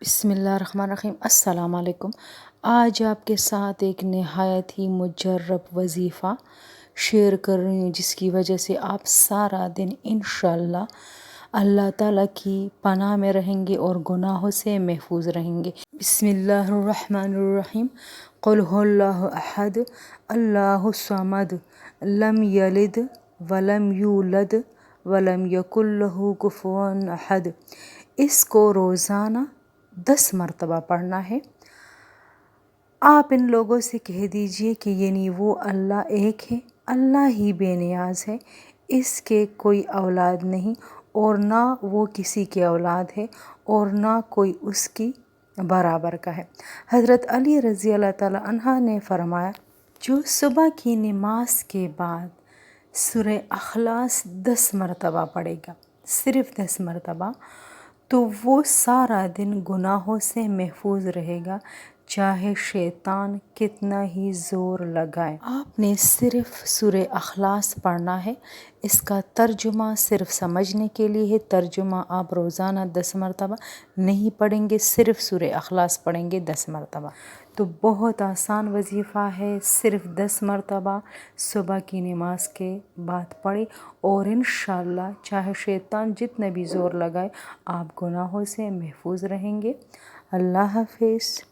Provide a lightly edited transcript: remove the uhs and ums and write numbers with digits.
بسم اللہ الرحمن الرحیم۔ السلام علیکم۔ آج آپ کے ساتھ ایک نہایت ہی مجرب وظیفہ شیئر کر رہی ہوں، جس کی وجہ سے آپ سارا دن انشاءاللہ اللہ تعالیٰ کی پناہ میں رہیں گے اور گناہوں سے محفوظ رہیں گے۔ بسم اللہ الرحمن الرحیم۔ قل هو اللہ احد اللہ الصمد لم یلد ولم یولد ولم یکن لہ کفوا احد۔ اس کو روزانہ 10 مرتبہ پڑھنا ہے۔ آپ ان لوگوں سے کہہ دیجئے کہ یعنی وہ اللہ ایک ہے، اللہ ہی بے نیاز ہے، اس کے کوئی اولاد نہیں اور نہ وہ کسی کے اولاد ہے اور نہ کوئی اس کی برابر کا ہے۔ حضرت علی رضی اللہ تعالیٰ عنہ نے فرمایا، جو صبح کی نماز کے بعد سورہ اخلاص 10 مرتبہ پڑھے گا، صرف 10 مرتبہ، تو وہ سارا دن گناہوں سے محفوظ رہے گا، چاہے شیطان کتنا ہی زور لگائے۔ آپ نے صرف سورہ اخلاص پڑھنا ہے۔ اس کا ترجمہ صرف سمجھنے کے لیے ہے۔ ترجمہ آپ روزانہ 10 مرتبہ نہیں پڑھیں گے، صرف سورہ اخلاص پڑھیں گے 10 مرتبہ۔ تو بہت آسان وظیفہ ہے، صرف 10 مرتبہ صبح کی نماز کے بعد پڑھیں اور انشاءاللہ چاہے شیطان جتنے بھی زور لگائے، آپ گناہوں سے محفوظ رہیں گے۔ اللہ حافظ۔